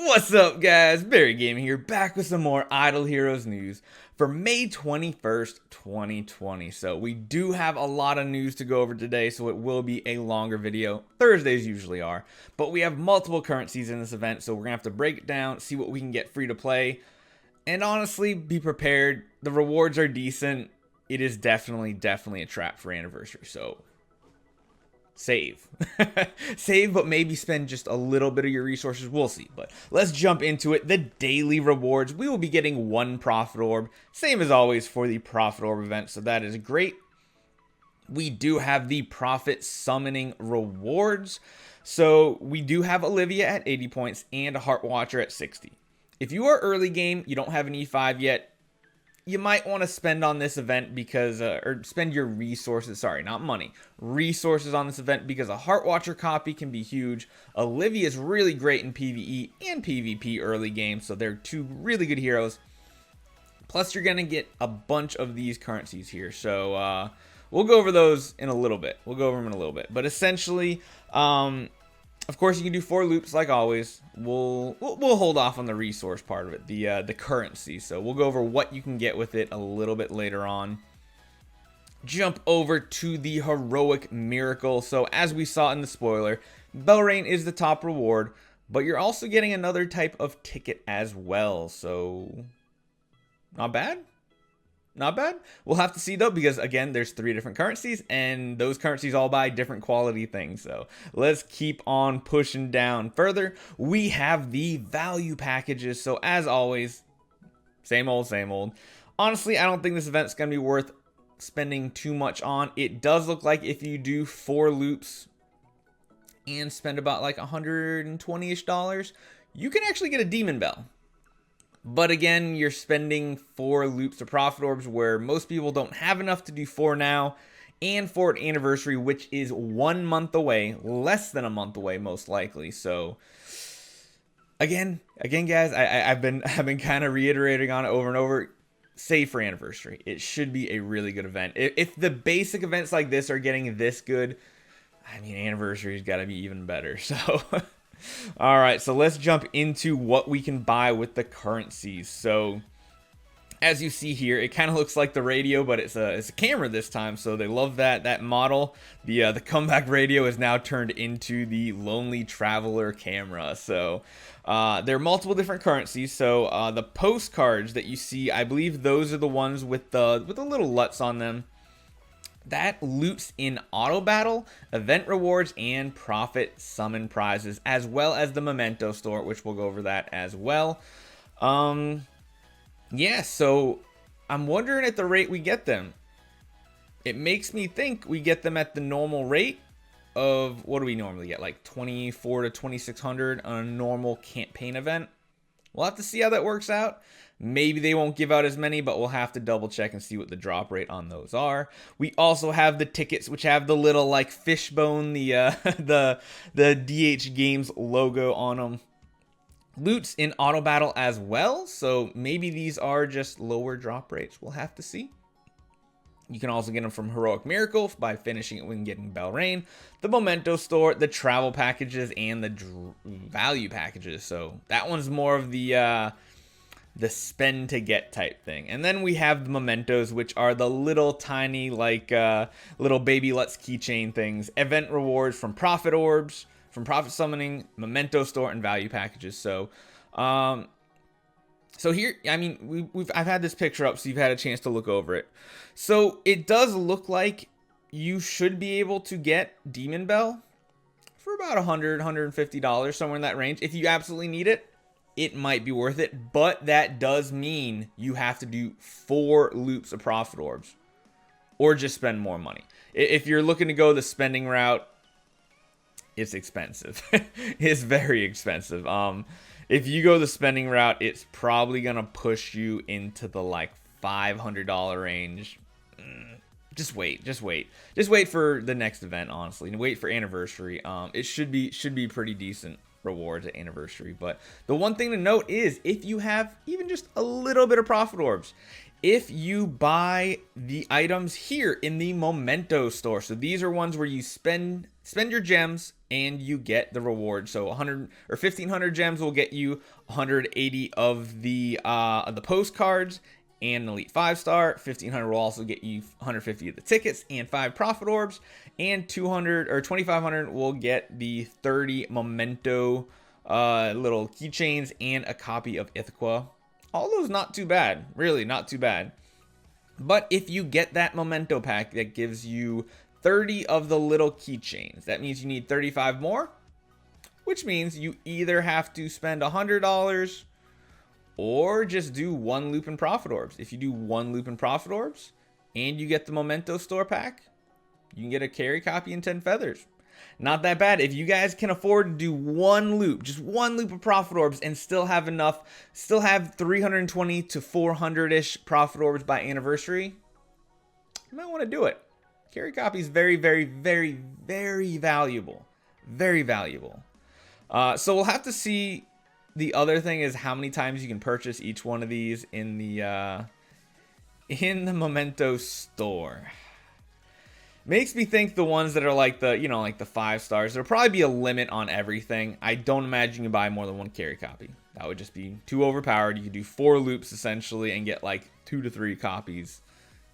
What's up, guys? Barry Gaming here, back with some more Idle Heroes news for May 21st, 2020. So we do have a lot of news to go over today, so it will be a longer video. Thursdays usually are, but we have multiple currencies in this event, so we're gonna have to break it down, see what we can get free to play, and honestly, be prepared. The rewards are decent. It is definitely a trap for anniversary, so save. Save, but maybe spend just a little bit of your resources. We'll see. But let's jump into it. The daily rewards. We will be getting one Prophet Orb. Same as always for the Prophet Orb event. So that is great. We do have the Prophet Summoning rewards. So we do have Olivia at 80 points and a Heart Watcher at 60. If you are early game, you don't have an E5 yet, you might want to spend on this event because, or spend your resources, sorry, not money, resources on this event because a Heart Watcher copy can be huge. Olivia is really great in PvE and PvP early game, so they're two really good heroes. Plus, you're going to get a bunch of these currencies here, so we'll go over those in a little bit. But essentially, of course, you can do 4 loops like always. We'll hold off on the resource part of it, the currency. So we'll go over what you can get with it a little bit later on. Jump over to the heroic miracle. So as we saw in the spoiler, Belrain is the top reward, but you're also getting another type of ticket as well. So not bad. Not bad. We'll have to see though, because again, there's 3 different currencies and those currencies all buy different quality things. So let's keep on pushing down further. We have the value packages. So as always, same old, same old. Honestly, I don't think this event's going to be worth spending too much on. It does look like if you do 4 loops and spend about like $120-ish, you can actually get a Demon Bell. But again, you're spending 4 loops of Prophet Orbs where most people don't have enough to do 4 now. And for an anniversary, which is 1 month away, less than a month away most likely. So again guys, I've been kind of reiterating on it over and over. Save for anniversary. It should be a really good event. If the basic events like this are getting this good, I mean, anniversary's got to be even better. So all right, so let's jump into what we can buy with the currencies. So as you see here, it kind of looks like the radio, but it's a camera this time. So they love that model. The comeback radio is now turned into the Lonely Traveler camera. So there are multiple different currencies. So the postcards that you see, I believe those are the ones with the little LUTs on them. That loops in auto battle, event rewards, and Prophet summon prizes, as well as the Memento store, which we'll go over that as well. Yeah, so I'm wondering at the rate we get them. It makes me think we get them at the normal rate of, what do we normally get, like 24 to 2600 on a normal campaign event. We'll have to see how that works out. Maybe they won't give out as many, but we'll have to double check and see what the drop rate on those are. We also have the tickets, which have the little like fishbone, the DH Games logo on them. Loots in auto battle as well, so maybe these are just lower drop rates. We'll have to see. You can also get them from Heroic Miracle by finishing it when getting Belrain, the Memento store, the travel packages, and the value packages. So that one's more of the spend to get type thing. And then we have the Mementos, which are the little tiny like little baby Let's keychain things. Event rewards from Prophet Orbs, from Prophet Summoning, Memento store, and value packages. So so here, I mean, I've had this picture up, so you've had a chance to look over it. So it does look like you should be able to get Demon Bell for about $100, $150, somewhere in that range. If you absolutely need it, it might be worth it, but that does mean you have to do 4 loops of Prophet Orbs or just spend more money. If you're looking to go the spending route, it's expensive. It's very expensive. If you go the spending route, it's probably gonna push you into the like $500 range. Just wait for the next event, honestly, and wait for anniversary. It should be pretty decent rewards at anniversary. But the one thing to note is if you have even just a little bit of Prophet Orbs, if you buy the items here in the Memento store. So these are ones where you spend your gems and you get the reward. So 100 or 1500 gems will get you 180 of the postcards and an elite 5-star. 1500 will also get you 150 of the tickets and 5 Prophet Orbs, and 200 or 2500 will get the 30 Memento little keychains and a copy of Ithaca. All those not too bad, really not too bad. But if you get that Memento pack that gives you 30 of the little keychains, that means you need 35 more, which means you either have to spend $100 or just do 1 loop in Prophet Orbs. If you do 1 loop in Prophet Orbs and you get the Memento store pack, you can get a Carrie copy and 10 feathers. Not that bad. If you guys can afford to do 1 loop, just 1 loop of Prophet Orbs, and still have enough, still have 320 to 400-ish Prophet Orbs by anniversary, you might want to do it. Carry copy is very, very, very, very valuable. Very valuable. So we'll have to see. The other thing is how many times you can purchase each one of these in the Memento store. Makes me think the ones that are like the, like the 5 stars, there'll probably be a limit on everything. I don't imagine you can buy more than 1 carry copy. That would just be too overpowered. You could do 4 loops essentially and get like 2 to 3 copies.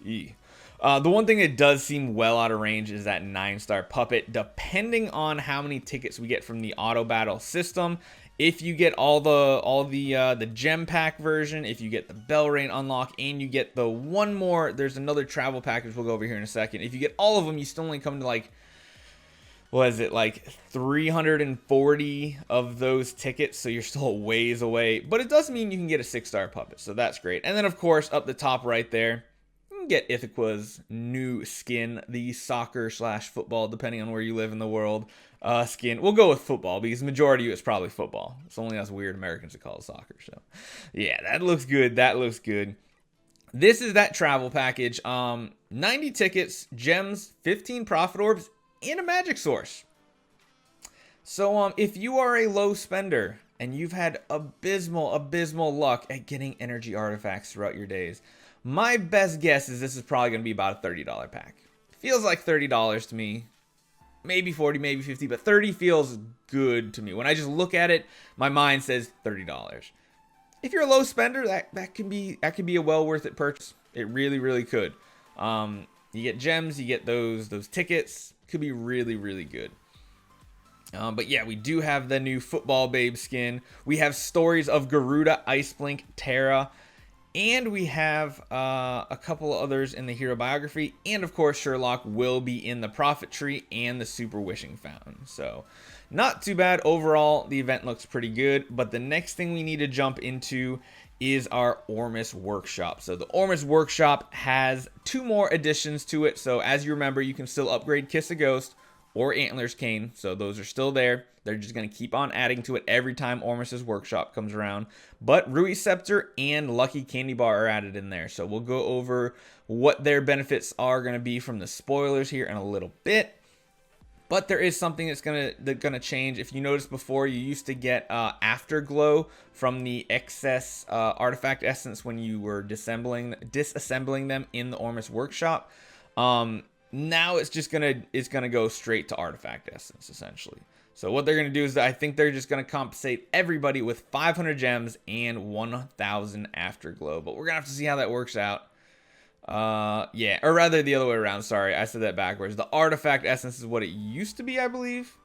The one thing that does seem well out of range is that 9-star puppet. Depending on how many tickets we get from the auto battle system, if you get all the gem pack version, if you get the Belrain unlock, and you get the one more, there's another travel package we'll go over here in a second. If you get all of them, you still only come to like, what is it, like 340 of those tickets, so you're still a ways away. But it does mean you can get a 6-star puppet, so that's great. And then of course up the top right there, you can get Ithaca's new skin, the soccer/football, depending on where you live in the world. Skin. We'll go with football because the majority of it's probably football. It's only us weird Americans that call it soccer. So yeah, that looks good. That looks good. This is that travel package. 90 tickets, gems, 15 Prophet Orbs, and a magic source. So if you are a low spender and you've had abysmal luck at getting energy artifacts throughout your days, my best guess is this is probably going to be about a $30 pack. Feels like $30 to me. Maybe 40, maybe 50, but 30 feels good to me. When I just look at it, my mind says $30. If you're a low spender, that can be a well worth it purchase. It really could. You get gems, you get those tickets. Could be really good. But yeah, we do have the new Football Babe skin. We have stories of Garuda, Iceblink, Terra. And we have a couple of others in the hero biography. And of course, Sherlock will be in the Prophet Tree and the Super Wishing Fountain. So not too bad. Overall, the event looks pretty good. But the next thing we need to jump into is our Ormus Workshop. So the Ormus Workshop has 2 more additions to it. So as you remember, you can still upgrade Kiss a Ghost or Antlers Cane. So those are still there. They're just going to keep on adding to it every time Ormus's Workshop comes around. But Rui Scepter and Lucky Candy Bar are added in there. So we'll go over what their benefits are going to be from the spoilers here in a little bit. But there is something that's gonna change. If you noticed before, you used to get Afterglow from the excess artifact essence when you were disassembling them in the Ormus Workshop. Now it's just gonna go straight to artifact essence essentially. So what they're gonna do is I think they're just gonna compensate everybody with 500 gems and 1,000 Afterglow. But we're gonna have to see how that works out. Yeah, or rather the other way around. Sorry, I said that backwards. The artifact essence is what it used to be, I believe,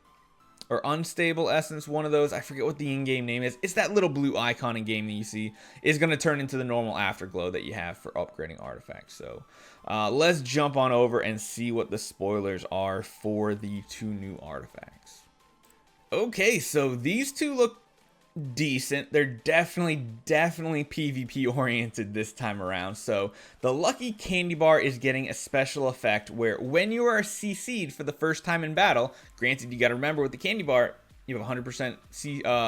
or unstable essence. One of those. I forget what the in-game name is. It's that little blue icon in game that you see is gonna turn into the normal Afterglow that you have for upgrading artifacts. So let's jump on over and see what the spoilers are for the 2 new artifacts. Okay, so these 2 look decent. They're definitely PvP oriented this time around. So the Lucky Candy Bar is getting a special effect where when you are CC'd for the first time in battle, granted you got to remember with the Candy Bar you have 100%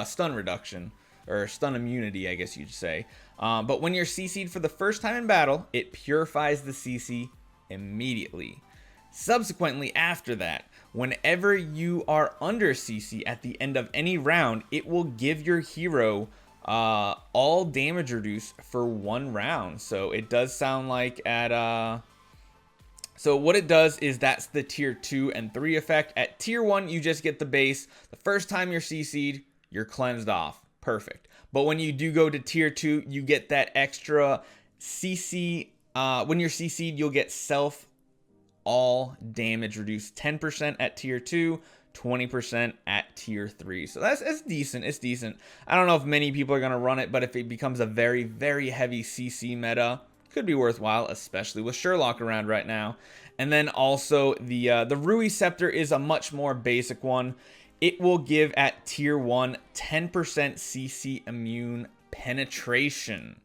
stun reduction, or stun immunity I guess you'd say, but when you're CC'd for the first time in battle, it purifies the CC immediately. Subsequently, after that, whenever you are under CC at the end of any round, it will give your hero all damage reduced for 1 round. So it does sound like at so what it does is that's the tier 2 and 3 effect. At tier 1, you just get the base. The first time you're CC'd, you're cleansed off. Perfect. But when you do go to tier 2, you get that extra CC. When you're CC'd, you'll get self all damage reduced 10% at tier 2, 20% at tier 3. So that's decent. It's decent. I don't know if many people are going to run it, but if it becomes a very, very heavy CC meta, could be worthwhile, especially with Sherlock around right now. And then also the Rui Scepter is a much more basic one. It will give at tier 1 10% CC immune penetration.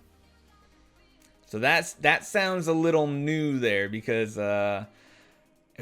So that sounds a little new there, because it'll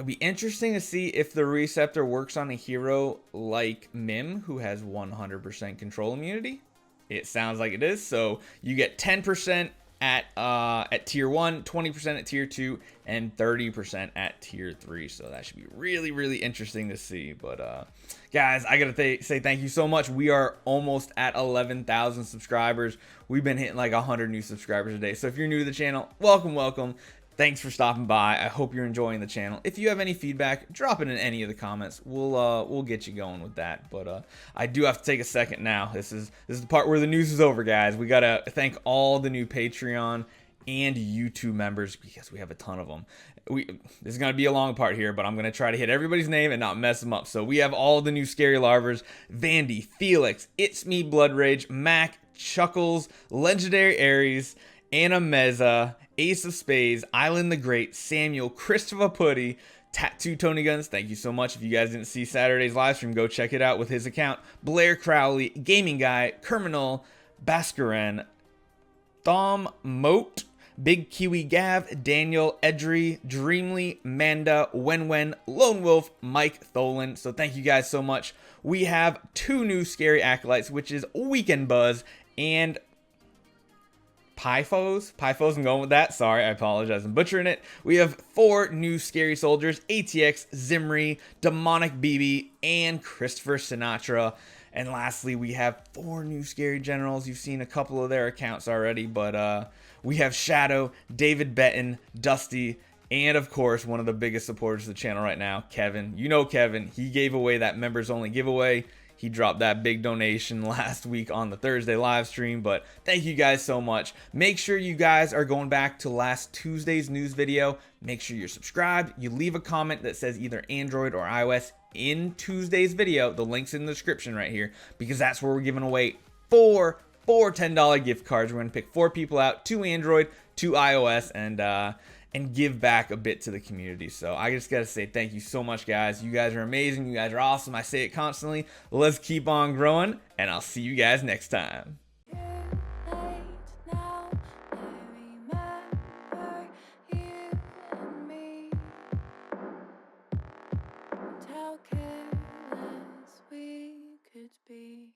be interesting to see if the Rui Scepter works on a hero like Mim, who has 100% control immunity. It sounds like it is. So you get 10% at tier 1, 20% at tier 2, and 30% at tier 3. So that should be really, really interesting to see. But guys, I gotta say thank you so much. We are almost at 11,000 subscribers. We've been hitting like 100 new subscribers a day. So if you're new to the channel, welcome. Thanks for stopping by. I hope you're enjoying the channel. If you have any feedback, drop it in any of the comments. We'll get you going with that. But I do have to take a second now. This is the part where the news is over, guys. We gotta thank all the new Patreon and YouTube members, because we have a ton of them. This is gonna be a long part here, but I'm gonna try to hit everybody's name and not mess them up. So we have all the new Skerei Larvers: Vandy, Felix, It's Me, Blood Rage, Mac, Chuckles, Legendary Aries, Anna Meza, Ace of Spades, Island the Great, Samuel, Christopher Putty, Tattoo Tony Guns. Thank you so much. If you guys didn't see Saturday's live stream, go check it out with his account. Blair Crowley, Gaming Guy, Kerminal, Baskaren, Thom Moat, Big Kiwi Gav, Daniel, Edry, Dreamly, Manda, Wen, Lone Wolf, Mike Tholen. So thank you guys so much. We have 2 new Skerei Acolytes, which is Weekend Buzz and Pyphos, I'm going with that. Sorry, I apologize, I'm butchering it. We have 4 new Skerei Soldiers: ATX, Zimri, Demonic BB, and Christopher Sinatra. And lastly, we have 4 new Skerei Generals. You've seen a couple of their accounts already, but we have Shadow, David Betton, Dusty, and of course, one of the biggest supporters of the channel right now, Kevin. You know Kevin, he gave away that members only giveaway. He dropped that big donation last week on the Thursday live stream, but thank you guys so much. Make sure you guys are going back to last Tuesday's news video. Make sure you're subscribed. You leave a comment that says either Android or iOS in Tuesday's video. The link's in the description right here, because that's where we're giving away 4 $10 gift cards. We're going to pick 4 people out, 2 Android, 2 iOS, and give back a bit to the community. So I just gotta say thank you so much, guys. You guys are amazing. You guys are awesome. I say it constantly. Let's keep on growing, and I'll see you guys next time. How careless we could be.